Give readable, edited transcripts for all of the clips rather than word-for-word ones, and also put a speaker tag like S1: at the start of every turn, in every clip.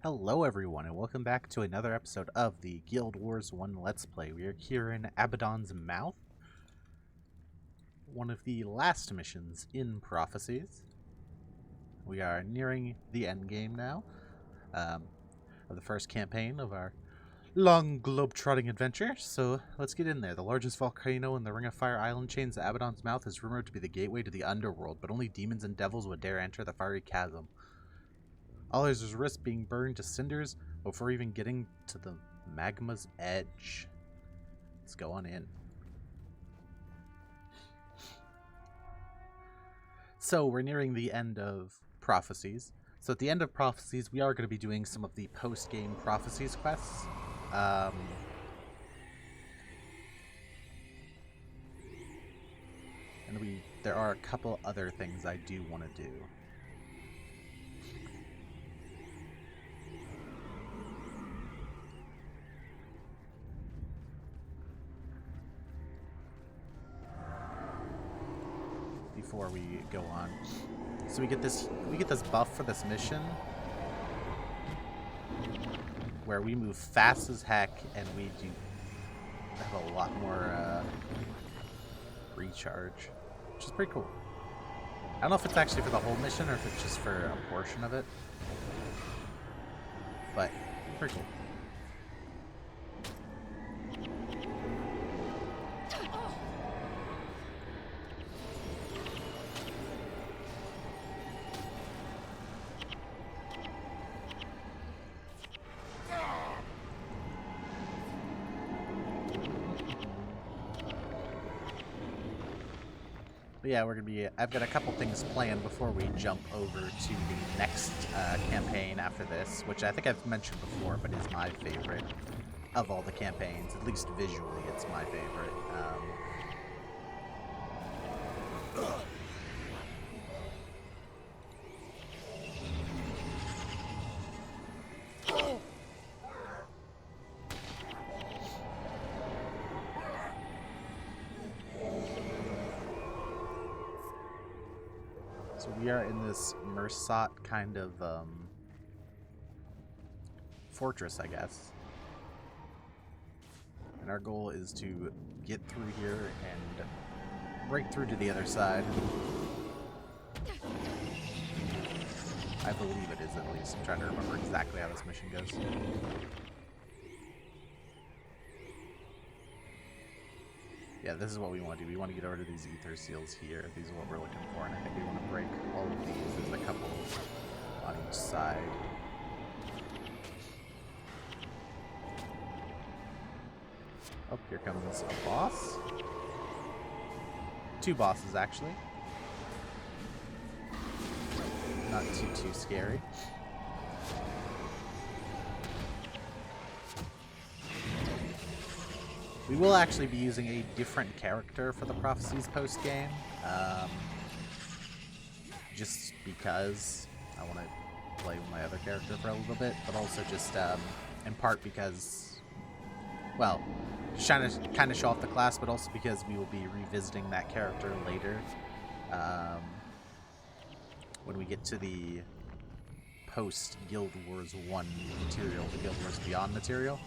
S1: Hello everyone and welcome back to another episode of the Guild Wars 1 Let's Play. We are here in Abaddon's Mouth, one of the last missions in Prophecies. We are nearing the end game now of the first campaign of our long globe-trotting adventure, so let's get in there. The largest volcano in the Ring of Fire island chains, Abaddon's Mouth, is rumored to be the gateway to the underworld, but only demons and devils would dare enter the fiery chasm. All others risk being burned to cinders before even getting to the magma's edge. Let's go on in. So we're nearing the end of Prophecies. So at the end of Prophecies, we are going to be doing some of the post-game Prophecies quests. And there are a couple other things I do want to do. Before we go on, so we get this buff for this mission where we move fast as heck and we do have a lot more recharge, which is pretty cool. I don't know if it's actually for the whole mission or if it's just for a portion of it, but pretty cool. But yeah, I've got a couple things planned before we jump over to the next campaign after this, which I think I've mentioned before, but is my favorite of all the campaigns. At least visually, it's my favorite. So we are in this Mursat kind of fortress, I guess. And our goal is to get through here and break through to the other side. I believe it is, at least. I'm trying to remember exactly how this mission goes. Yeah, this is what we want to do. We want to get over to these ether seals here. These are what we're looking for, and I think we want to break all of these. There's a couple on each side. Oh, here comes a boss. Two bosses, actually. Not too scary. We will actually be using a different character for the Prophecies post-game, just because I want to play with my other character for a little bit, but also just in part because, well, just trying to kind of show off the class, but also because we will be revisiting that character later when we get to the post-Guild Wars 1 material, the Guild Wars Beyond material.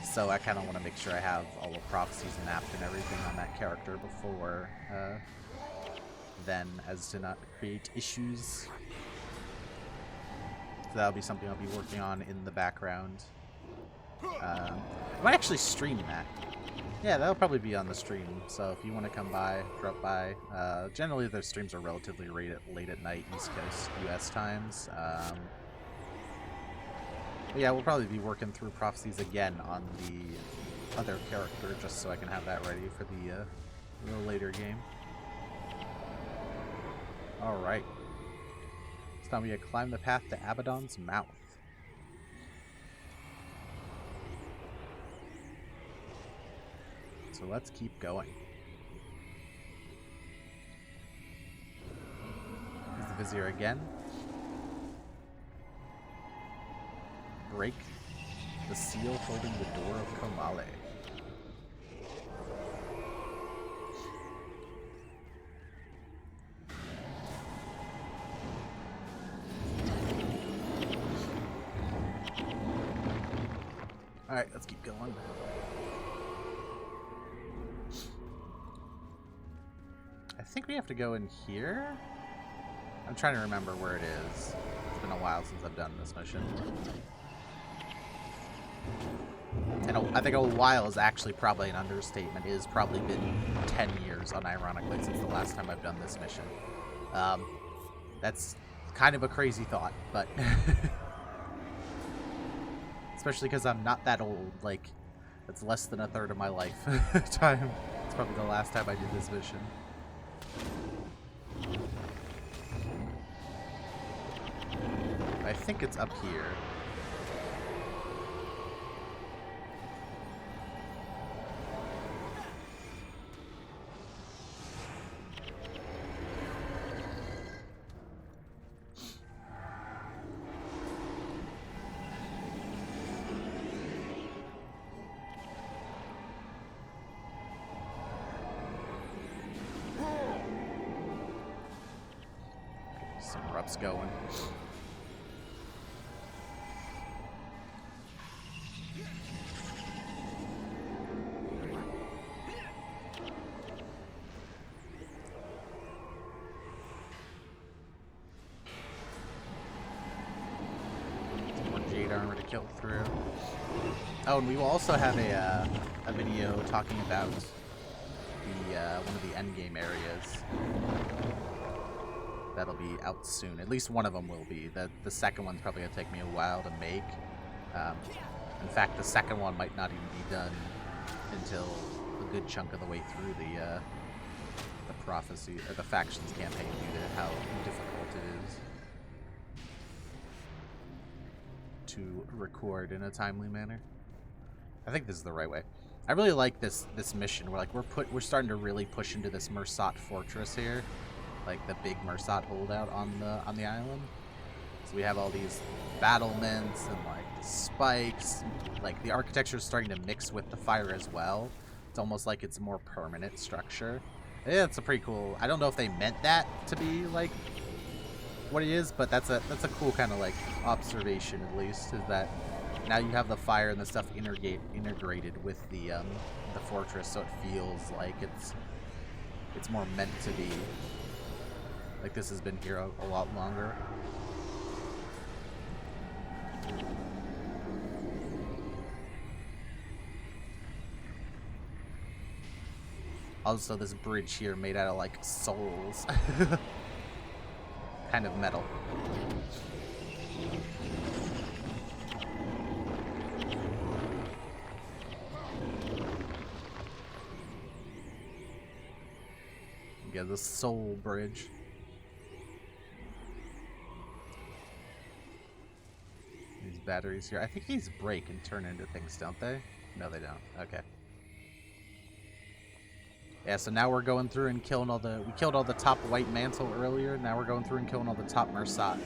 S1: So I kind of want to make sure I have all of Prophecies mapped and everything on that character before then, as to not create issues. So that'll be something I'll be working on in the background. I might actually stream that. Yeah, that'll probably be on the stream. So if you want to come by, drop by. Generally, their streams are relatively late at night, East Coast, US times. Yeah, we'll probably be working through Prophecies again on the other character, just so I can have that ready for the later game. Alright. So now we gotta climb the path to Abaddon's Mouth. So let's keep going. Here's the Vizier again. Break the seal holding the door of Komale. Alright, let's keep going. I think we have to go in here? I'm trying to remember where it is. It's been a while since I've done this mission. And I think a while is actually probably an understatement. It has probably been 10 years, unironically, since the last time I've done this mission. That's kind of a crazy thought, but... Especially because I'm not that old. Like, that's less than a third of my life time. It's probably the last time I did this mission. I think it's up here. Some rups going. Some more jade armor to kill through. Oh, and we will also have a video talking about the one of the endgame areas. That'll be out soon. At least one of them will be. The second one's probably gonna take me a while to make. In fact, the second one might not even be done until a good chunk of the way through the prophecy or the factions campaign due to how difficult it is to record in a timely manner. I think this is the right way. I really like this mission. We're starting to really push into this Mursat fortress here. Like the big Mursat holdout on the island. So we have all these battlements and like spikes. Like the architecture is starting to mix with the fire as well. It's almost like it's a more permanent structure. Yeah, it's a pretty cool. I don't know if they meant that to be like what it is, but that's a cool kind of like observation at least. Is that now you have the fire and the stuff integrated with the fortress, so it feels like it's more meant to be. Like this has been here a lot longer. Also, this bridge here made out of like souls. Kind of metal. Yeah, the soul bridge. These batteries here. I think these break and turn into things, don't they? No, they don't. Okay. Yeah, so now we're going through and killing all the... We killed all the top white mantle earlier. Now we're going through and killing all the top Mursat.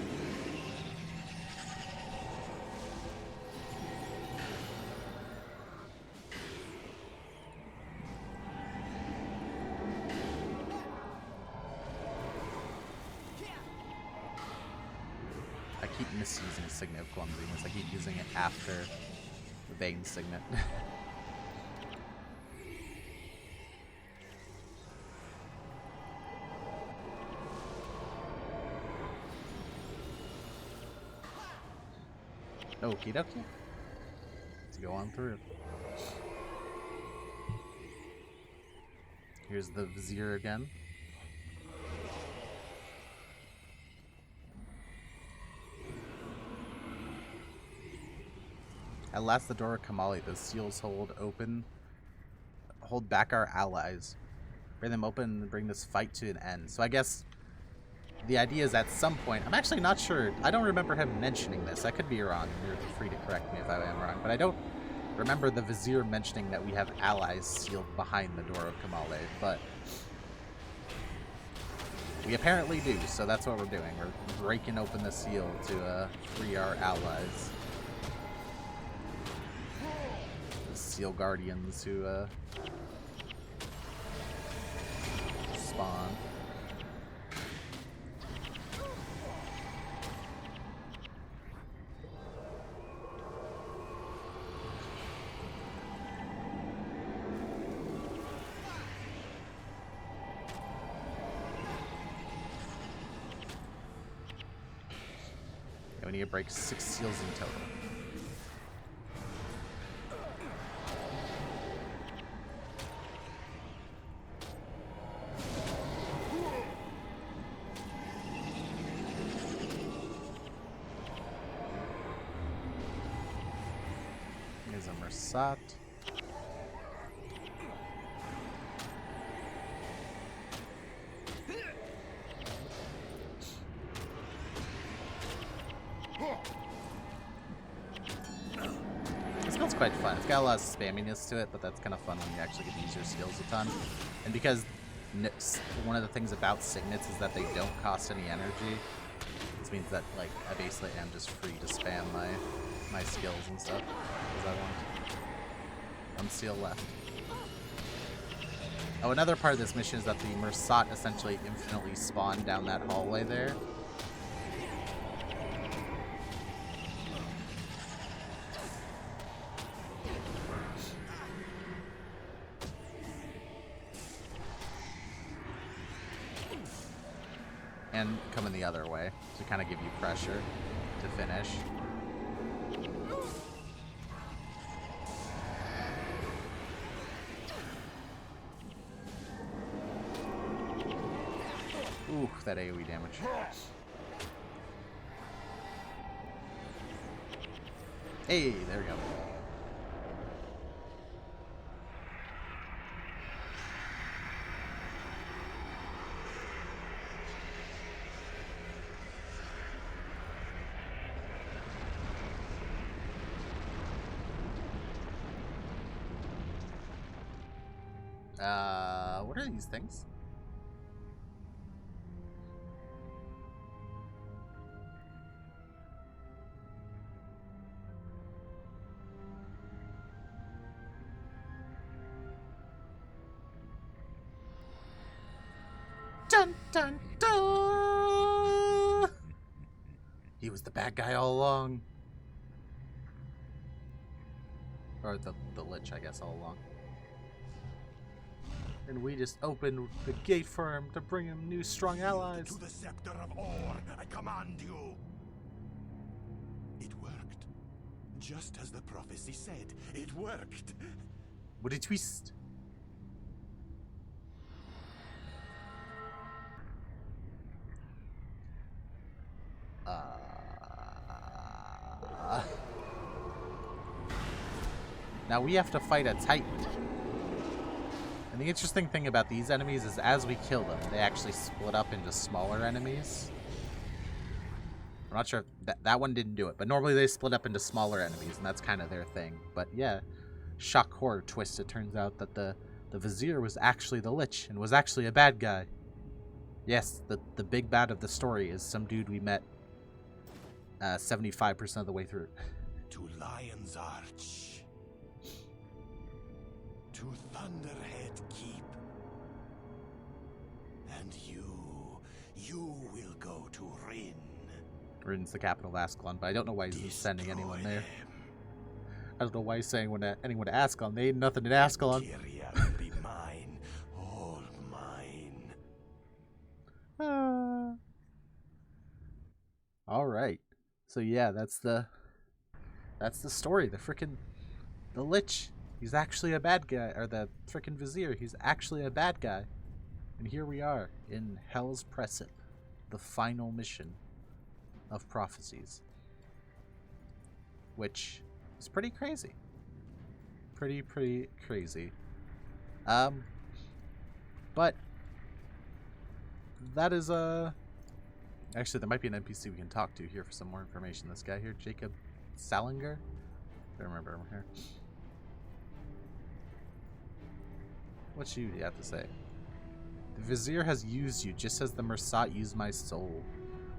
S1: I keep misusing Signet of Clumsiness. I keep using it after the Bane Signet. Okie dokie. Let's go on through. Here's the Vizier again. At last the door of Kamali, the seals hold back our allies. Bring them open and bring this fight to an end. So I guess the idea is at some point, I'm actually not sure, I don't remember him mentioning this. I could be wrong. You're free to correct me if I am wrong. But I don't remember the Vizier mentioning that we have allies sealed behind the door of Kamali. But we apparently do, so that's what we're doing. We're breaking open the seal to free our allies. Seal guardians who spawn. we need to break 6 seals in total. Here's a Mursat. This build's quite fun. It's got a lot of spamminess to it, but that's kind of fun when you actually get to use your skills a ton. And because one of the things about signets is that they don't cost any energy, this means that like I basically am just free to spam my skills and stuff as I want. One seal left. Oh, another part of this mission is that the Mursat essentially infinitely spawn down that hallway there. And coming the other way to kind of give you pressure to finish. Ooh, that AoE damage. Hey, there we go. What are these things? Dun dun dun! He was the bad guy all along. Or the Lich, I guess, all along. And we just opened the gate for him to bring him new strong allies.
S2: To the scepter of Or, I command you. It worked. Just as the prophecy said, it worked.
S1: What a twist. Now we have to fight a Titan. And the interesting thing about these enemies is as we kill them, they actually split up into smaller enemies. I'm not sure if that one didn't do it, but normally they split up into smaller enemies, and that's kind of their thing. But yeah, shock horror twist, it turns out that the Vizier was actually the Lich and was actually a bad guy. Yes, the big bad of the story is some dude we met 75% of the way through.
S2: To Lion's Arch. To Thunderhead Keep. And you will go to Rin.
S1: Rin's the capital of Ascalon, but I don't know why he's sending anyone there. I don't know why he's saying anyone to Ascalon. They ain't nothing in Ascalon.
S2: Tyria will be mine, all mine.
S1: All right. So yeah, that's the story. The Lich. He's actually a bad guy, or the frickin' Vizier. He's actually a bad guy. And here we are in Hell's Precipice, the final mission of Prophecies, which is pretty crazy. Pretty crazy. But that is actually there might be an NPC we can talk to here for some more information. This guy here, Jacob Salinger. I don't remember him here. What do you have to say? The Vizier has used you just as the Mursat used my soul.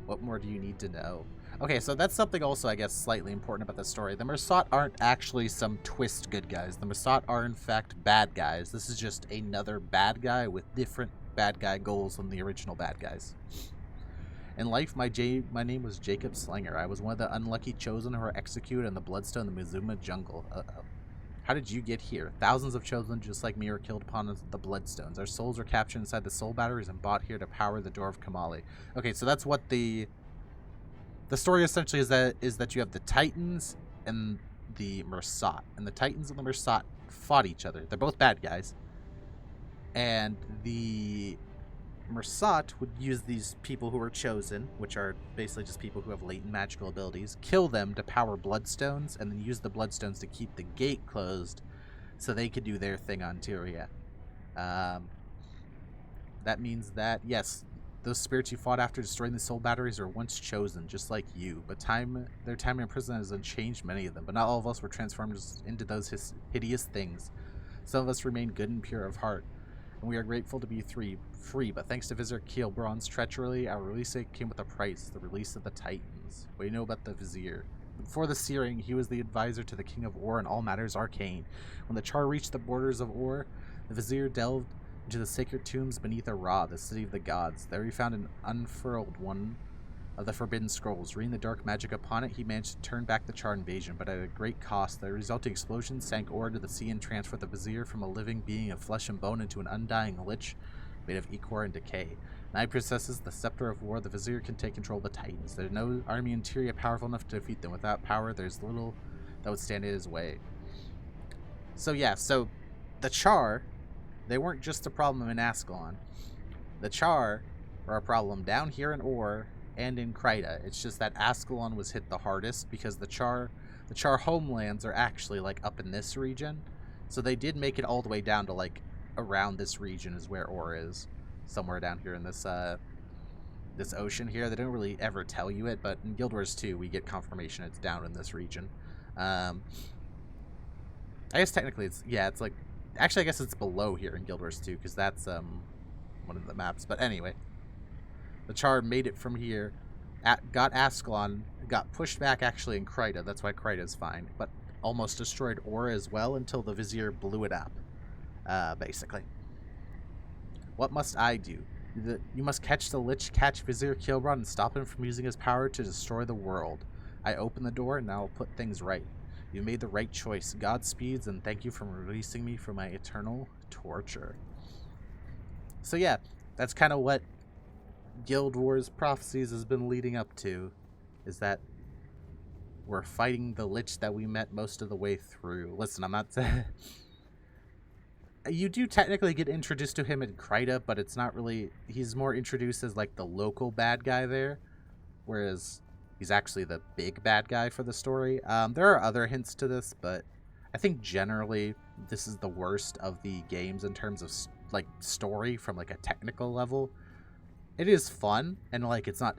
S1: What more do you need to know? Okay, so that's something also, I guess, slightly important about the story. The Mursat aren't actually some twist good guys. The Mursat are, in fact, bad guys. This is just another bad guy with different bad guy goals than the original bad guys. In life, my name was Jacob Slinger. I was one of the unlucky chosen who were executed in the Bloodstone in the Mizuma jungle. How did you get here? Thousands of chosen just like me were killed upon the Bloodstones. Our souls were captured inside the soul batteries and brought here to power the door of Kamali. Okay, so that's what the the story essentially is that you have the Titans and the Mursat, and the Titans and the Mursat fought each other. They're both bad guys, and the Mursat would use these people who were chosen, which are basically just people who have latent magical abilities, kill them to power bloodstones, and then use the bloodstones to keep the gate closed so they could do their thing on Tyria. That means that, yes, those spirits you fought after destroying the soul batteries were once chosen, just like you, but their time in prison has unchanged many of them, but not all of us were transformed into those hideous things. Some of us remain good and pure of heart, and we are grateful to be free, but thanks to Vizier Keelbron's treachery, our release came with a price, the release of the Titans. What do you know about the Vizier? Before the searing, he was the advisor to the King of Or in all matters arcane. When the Char reached the borders of Or, the Vizier delved into the sacred tombs beneath Ra, the city of the gods. There he found an unfurled one of the forbidden scrolls. Reading the dark magic upon it, he managed to turn back the Char invasion, but at a great cost. The resulting explosion sank Or to the sea and transferred the Vizier from a living being of flesh and bone into an undying lich made of ichor and decay. Now he possesses the Scepter of War. The Vizier can take control of the Titans. There's no army in Tyria powerful enough to defeat them. Without power, there's little that would stand in his way. So yeah, the Char, they weren't just a problem in Ascalon. The Char are a problem down here in Or and in Kryta. It's just that Ascalon was hit the hardest because the Char homelands are actually like up in this region. So they did make it all the way down to like around this region is where Or is. Somewhere down here in this this ocean here. They don't really ever tell you it, but in Guild Wars 2 we get confirmation it's down in this region. I guess technically it's like, actually I guess it's below here in Guild Wars 2 because that's one of the maps. But anyway, the Char made it from here, got Ascalon, got pushed back actually in Kryta. That's why Kryta is fine, but almost destroyed Aura as well until the Vizier blew it up. Basically. What must I do? You must catch the Lich, catch Vizier Keelbron, and stop him from using his power to destroy the world. I open the door, and now I'll put things right. You made the right choice. Godspeeds, and thank you for releasing me from my eternal torture. So yeah, that's kind of what Guild Wars Prophecies has been leading up to, is that we're fighting the Lich that we met most of the way through. Listen, I'm not saying... You do technically get introduced to him in Kryta, but it's not really... He's more introduced as, like, the local bad guy there, whereas he's actually the big bad guy for the story. There are other hints to this, but I think generally this is the worst of the games in terms of, like, story from, like, a technical level. It is fun, and, like, it's not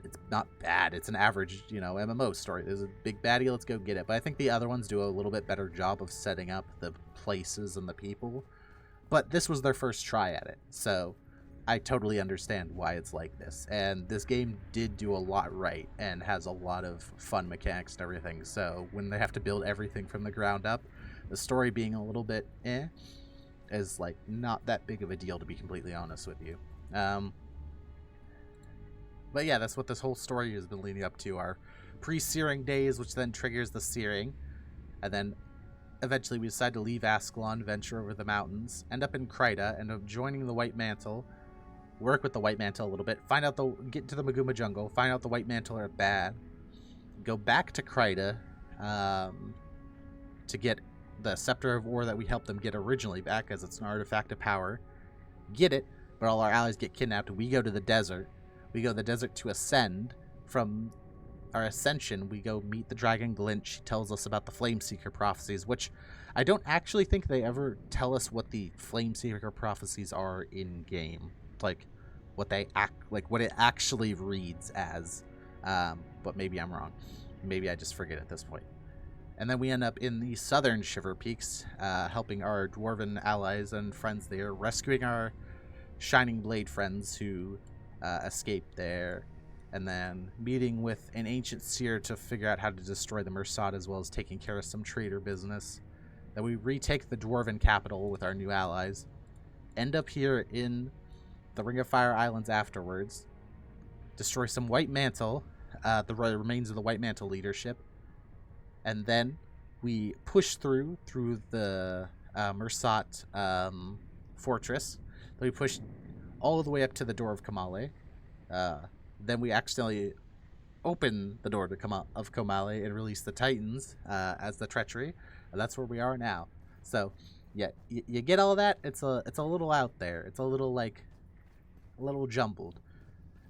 S1: bad. It's an average, MMO story. There's a big baddie, let's go get it. But I think the other ones do a little bit better job of setting up the places and the people. But this was their first try at it, so I totally understand why it's like this. And this game did do a lot right and has a lot of fun mechanics and everything. So when they have to build everything from the ground up, the story being a little bit is like not that big of a deal, to be completely honest with you. But yeah, that's what this whole story has been leading up to. Our pre-searing days, which then triggers the searing, and then eventually we decide to leave Ascalon, venture over the mountains, end up in Kryta, end up joining the White Mantle, work with the White Mantle a little bit, get into the Maguma jungle, find out the White Mantle are bad, go back to Kryta to get the Scepter of War that we helped them get originally back, as it's an artifact of power, get it, but all our allies get kidnapped. We go to the desert. We go to the desert to ascend. From our ascension, we go meet the Dragon Glint. She tells us about the Flameseeker Prophecies, which I don't actually think they ever tell us what the Flameseeker Prophecies are in game, like what it actually reads as. But maybe I'm wrong. Maybe I just forget at this point. And then we end up in the southern Shiver Peaks, helping our dwarven allies and friends there, rescuing our Shining Blade friends who escaped there, and then meeting with an ancient seer to figure out how to destroy the Mursat, as well as taking care of some trader business. Then we retake the dwarven capital with our new allies, end up here in the Ring of Fire Islands afterwards, destroy some White Mantle, the remains of the White Mantle leadership, and then we push through the Mursat fortress. Then we push all the way up to the door of Kamale. Then we accidentally open the door to of Komali and release the Titans as the treachery. And that's where we are now. So, yeah, you get all that. It's a little out there. It's a little a little jumbled.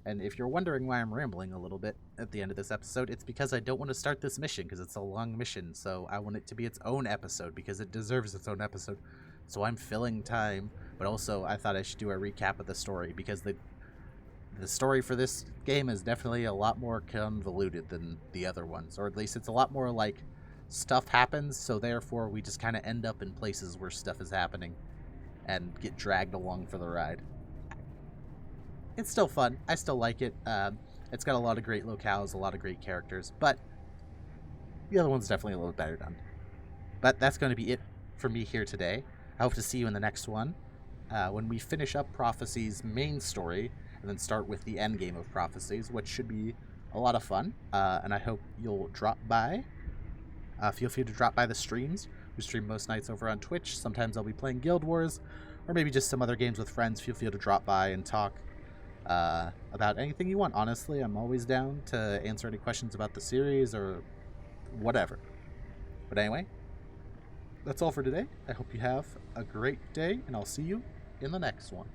S1: And if you're wondering why I'm rambling a little bit at the end of this episode, it's because I don't want to start this mission because it's a long mission. So I want it to be its own episode because it deserves its own episode. So I'm filling time, but also I thought I should do a recap of the story because the story for this game is definitely a lot more convoluted than the other ones, or at least it's a lot more like stuff happens, so therefore we just kind of end up in places where stuff is happening and get dragged along for the ride. It's still fun. I still like it. It's got a lot of great locales, a lot of great characters, but the other one's definitely a little better done. But that's going to be it for me here today. I hope to see you in the next one when we finish up Prophecy's main story and then start with the end game of Prophecies, which should be a lot of fun. And I hope you'll drop by. Feel free to drop by the streams. We stream most nights over on Twitch. Sometimes I'll be playing Guild Wars or maybe just some other games with friends. Feel free to drop by and talk about anything you want. Honestly, I'm always down to answer any questions about the series or whatever. But anyway, that's all for today. I hope you have a great day, and I'll see you in the next one.